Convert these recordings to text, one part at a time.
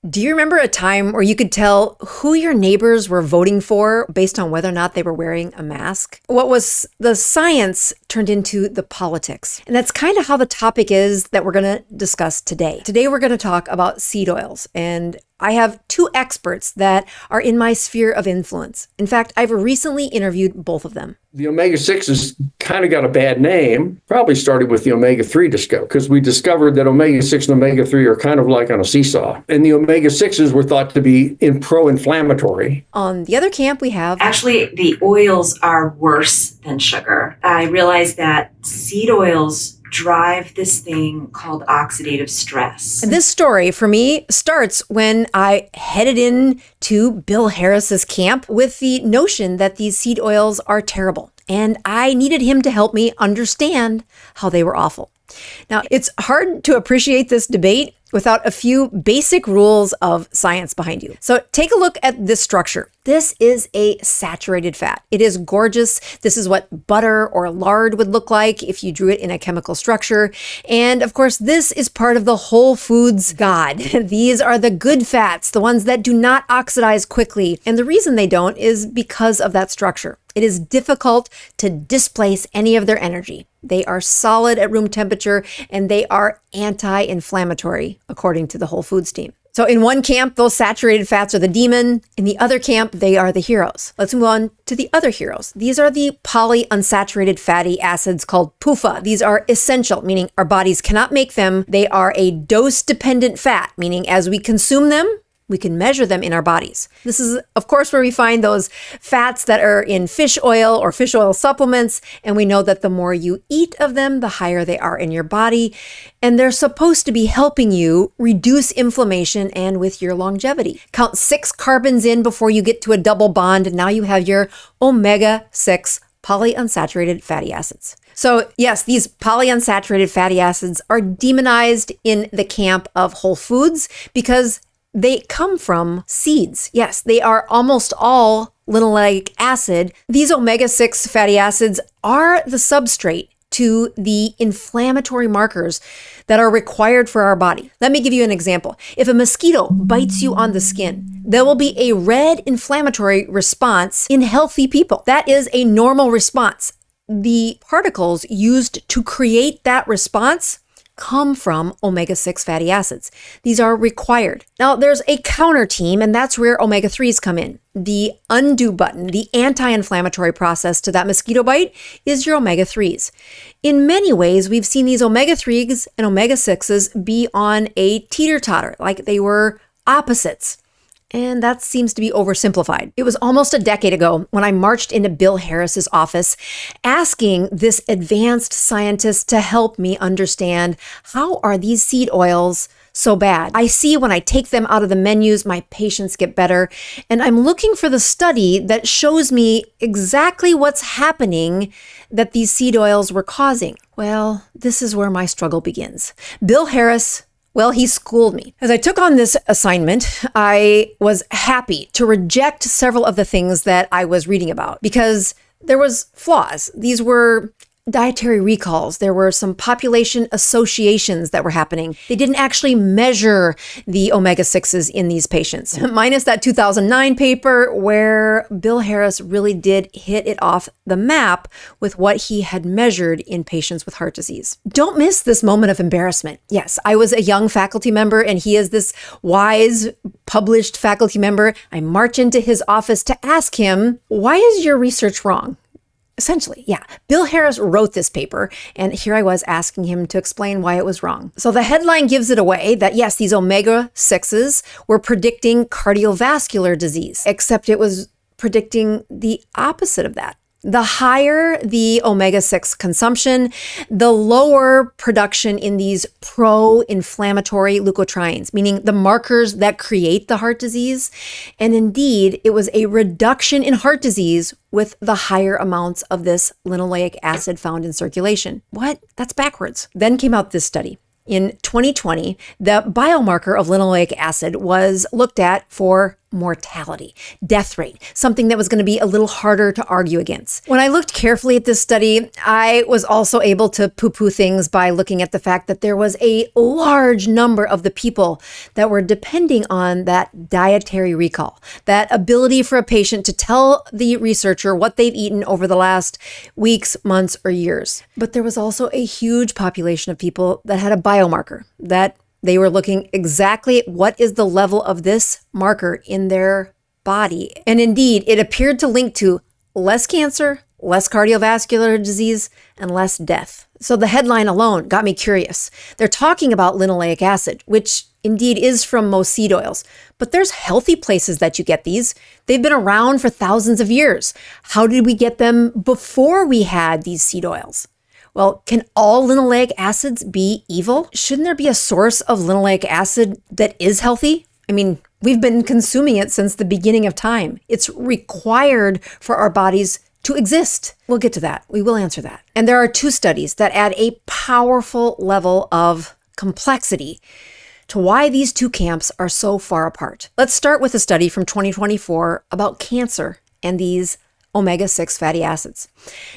Do you remember a time where you could tell who your neighbors were voting for based on whether or not they were wearing a mask? What was the science turned into the politics. And that's kind of how the topic is that we're going to discuss today. Today, we're going to talk about seed oils, and I have two experts that are in my sphere of influence. In fact, I've recently interviewed both of them. The omega-6s kind of got a bad name, probably started with the omega-3 because we discovered that omega-6 and omega-3 are kind of like on a seesaw. And the omega-6s were thought to be pro-inflammatory. On the other camp, we have... Actually, the oils are worse than sugar. I realized that seed oils drive this thing called oxidative stress. And this story for me starts when I headed in to Bill Harris's camp with the notion that these seed oils are terrible. And I needed him to help me understand how they were awful. Now, it's hard to appreciate this debate without a few basic rules of science behind you. So take a look at this structure. This is a saturated fat. It is gorgeous. This is what butter or lard would look like if you drew it in a chemical structure. And of course, this is part of the whole foods god. These are the good fats, the ones that do not oxidize quickly. And the reason they don't is because of that structure. It is difficult to displace any of their energy. They are solid at room temperature and they are anti-inflammatory, according to the whole foods team. So in one camp, those saturated fats are the demon. In the other camp, they are the heroes. Let's move on to the other heroes. These are the polyunsaturated fatty acids called PUFA. These are essential, meaning our bodies cannot make them. They are a dose-dependent fat, meaning as we consume them, we can measure them in our bodies. This is, of course, where we find those fats that are in fish oil or fish oil supplements. And we know that the more you eat of them, the higher they are in your body. And they're supposed to be helping you reduce inflammation and with your longevity. Count 6 carbons in before you get to a double bond. And now you have your omega-6 polyunsaturated fatty acids. So yes, these polyunsaturated fatty acids are demonized in the camp of whole foods because they come from seeds. Yes, they are almost all linoleic acid. These omega-6 fatty acids are the substrate to the inflammatory markers that are required for our body. Let me give you an example. If a mosquito bites you on the skin, there will be a red inflammatory response in healthy people. That is a normal response. The particles used to create that response come from omega-6 fatty acids. These are required. Now, there's a counter team, and that's where omega-3s come in. The undo button, the anti-inflammatory process to that mosquito bite is your omega-3s. In many ways, we've seen these omega-3s and omega-6s be on a teeter-totter, like they were opposites. And that seems to be oversimplified. It was almost a decade ago when I marched into Bill Harris's office asking this advanced scientist to help me understand, how are these seed oils so bad? I see when I take them out of the menus, my patients get better. And I'm looking for the study that shows me exactly what's happening that these seed oils were causing. Well, this is where my struggle begins. Bill Harris, well, he schooled me. As I took on this assignment, I was happy to reject several of the things that I was reading about because there was flaws. These were dietary recalls. There were some population associations that were happening. They didn't actually measure the omega-6s in these patients, minus that 2009 paper where Bill Harris really did hit it off the map with what he had measured in patients with heart disease. Don't miss this moment of embarrassment. Yes, I was a young faculty member and he is this wise, published faculty member. I march into his office to ask him, why is your research wrong? Essentially, yeah. Bill Harris wrote this paper, and here I was asking him to explain why it was wrong. So the headline gives it away that yes, these omega-6s were predicting cardiovascular disease, except it was predicting the opposite of that. The higher the omega-6 consumption, the lower production in these pro-inflammatory leukotrienes, meaning the markers that create the heart disease. And indeed, it was a reduction in heart disease with the higher amounts of this linoleic acid found in circulation. What? That's backwards. Then came out this study. In 2020, the biomarker of linoleic acid was looked at for mortality, death rate, something that was going to be a little harder to argue against. When I looked carefully at this study, I was also able to poo-poo things by looking at the fact that there was a large number of the people that were depending on that dietary recall, that ability for a patient to tell the researcher what they've eaten over the last weeks, months, or years. But there was also a huge population of people that had a biomarker, that they were looking exactly at what is the level of this marker in their body. And indeed, it appeared to link to less cancer, less cardiovascular disease, and less death. So the headline alone got me curious. They're talking about linoleic acid, which indeed is from most seed oils, but there's healthy places that you get these. They've been around for thousands of years. How did we get them before we had these seed oils? Well, can all linoleic acids be evil? Shouldn't there be a source of linoleic acid that is healthy? I mean, we've been consuming it since the beginning of time. It's required for our bodies to exist. We'll get to that. We will answer that. And there are 2 studies that add a powerful level of complexity to why these 2 camps are so far apart. Let's start with a study from 2024 about cancer and these omega-6 fatty acids.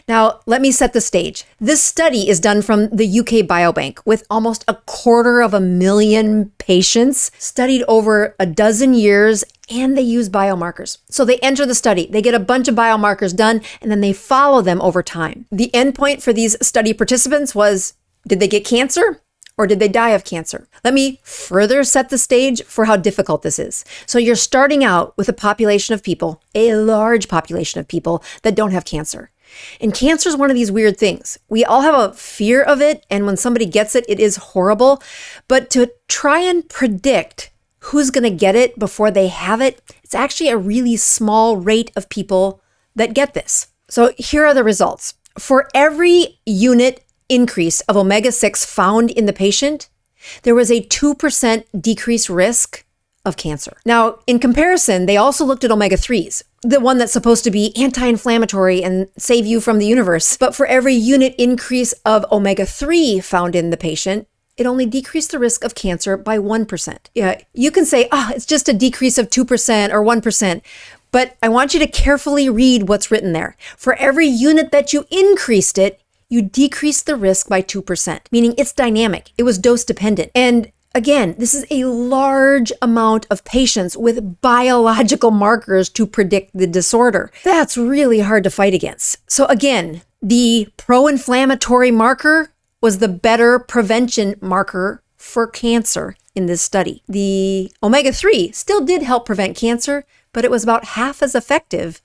Now, let me set the stage. This study is done from the UK Biobank with almost 250,000 patients studied over a dozen years, and they use biomarkers. So they enter the study, they get a bunch of biomarkers done, and then they follow them over time. The endpoint for these study participants was, did they get cancer? Or did they die of cancer? Let me further set the stage for how difficult this is. So you're starting out with a population of people, a large population of people that don't have cancer. And cancer is one of these weird things. We all have a fear of it, and when somebody gets it, it is horrible. But to try and predict who's going to get it before they have it, it's actually a really small rate of people that get this. So here are the results. For every unit increase of omega-6 found in the patient, there was a 2% decreased risk of cancer. Now, in comparison, they also looked at omega-3s, the one that's supposed to be anti-inflammatory and save you from the universe. But for every unit increase of omega-3 found in the patient, it only decreased the risk of cancer by 1%. Yeah, you can say, it's just a decrease of 2% or 1%. But I want you to carefully read what's written there. For every unit that you increased it, you decrease the risk by 2%, meaning it's dynamic. It was dose dependent. And again, this is a large amount of patients with biological markers to predict the disorder. That's really hard to fight against. So again, the pro-inflammatory marker was the better prevention marker for cancer in this study. The omega-3 still did help prevent cancer, but it was about half as effective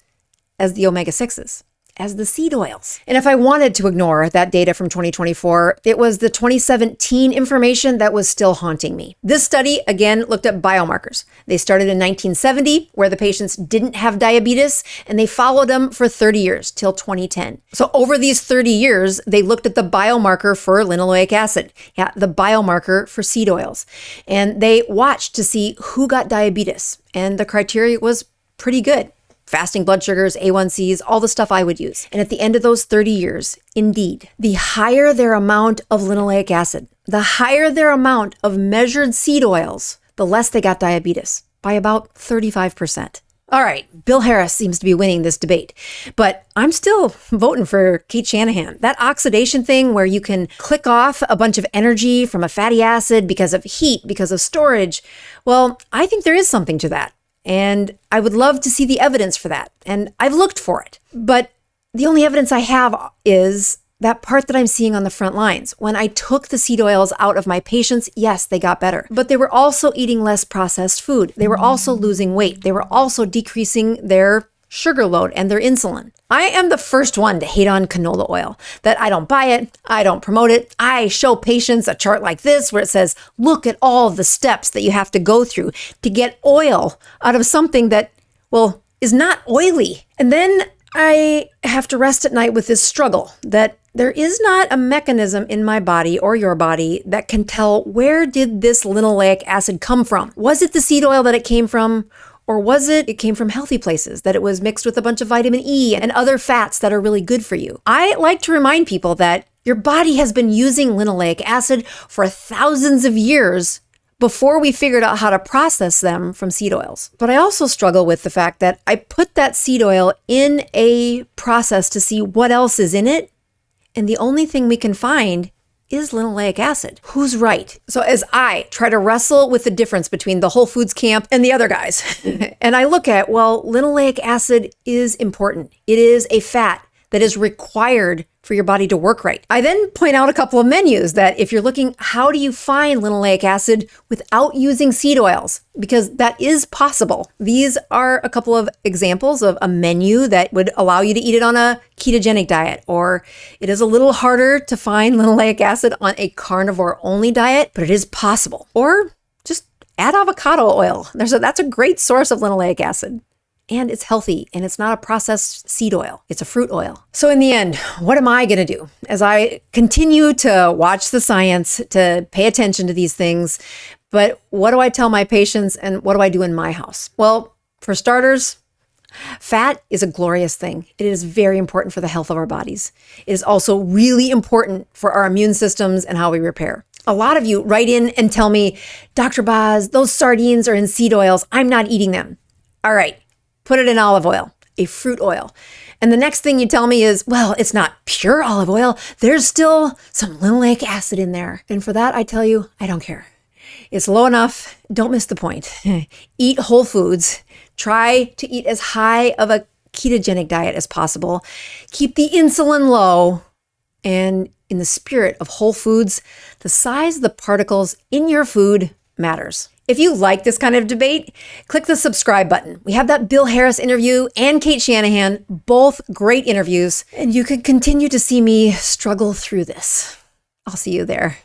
as the omega-6s, as the seed oils. And if I wanted to ignore that data from 2024, it was the 2017 information that was still haunting me. This study, again, looked at biomarkers. They started in 1970, where the patients didn't have diabetes, and they followed them for 30 years, till 2010. So over these 30 years, they looked at the biomarker for linoleic acid, the biomarker for seed oils. And they watched to see who got diabetes. And the criteria was pretty good. Fasting blood sugars, A1Cs, all the stuff I would use. And at the end of those 30 years, indeed, the higher their amount of linoleic acid, the higher their amount of measured seed oils, the less they got diabetes, by about 35%. All right, Bill Harris seems to be winning this debate, but I'm still voting for Kate Shanahan. That oxidation thing where you can click off a bunch of energy from a fatty acid because of heat, because of storage, well, I think there is something to that. And I would love to see the evidence for that. And I've looked for it. But the only evidence I have is that part that I'm seeing on the front lines. When I took the seed oils out of my patients, yes, they got better. But they were also eating less processed food. They were also losing weight. They were also decreasing their sugar load and their insulin. I am the first one to hate on canola oil, that I don't buy it, I don't promote it. I show patients a chart like this where it says, look at all the steps that you have to go through to get oil out of something that, well, is not oily. And then I have to rest at night with this struggle that there is not a mechanism in my body or your body that can tell, where did this linoleic acid come from? Was it the seed oil that it came from? Or was it came from healthy places, that it was mixed with a bunch of vitamin E and other fats that are really good for you? I like to remind people that your body has been using linoleic acid for thousands of years before we figured out how to process them from seed oils. But I also struggle with the fact that I put that seed oil in a process to see what else is in it, and the only thing we can find is linoleic acid. Who's right? So as I try to wrestle with the difference between the Whole Foods camp and the other guys, and I look at, well, linoleic acid is important. It is a fat that is required for your body to work right. I then point out a couple of menus that if you're looking, how do you find linoleic acid without using seed oils? Because that is possible. These are a couple of examples of a menu that would allow you to eat it on a ketogenic diet, or it is a little harder to find linoleic acid on a carnivore-only diet, but it is possible. Or just add avocado oil. That's a great source of linoleic acid. And it's healthy, and it's not a processed seed oil. It's a fruit oil. So in the end, what am I going to do as I continue to watch the science, to pay attention to these things? But what do I tell my patients, and what do I do in my house? Well, for starters, fat is a glorious thing. It is very important for the health of our bodies. It is also really important for our immune systems and how we repair. A lot of you write in and tell me, Dr. Boz, those sardines are in seed oils. I'm not eating them. All right. Put it in olive oil, a fruit oil. And the next thing you tell me is, well, it's not pure olive oil. There's still some linoleic acid in there. And for that, I tell you, I don't care. It's low enough. Don't miss the point. Eat whole foods. Try to eat as high of a ketogenic diet as possible. Keep the insulin low. And in the spirit of whole foods, the size of the particles in your food matters. If you like this kind of debate, click the subscribe button. We have that Bill Harris interview and Kate Shanahan, both great interviews, and you can continue to see me struggle through this. I'll see you there.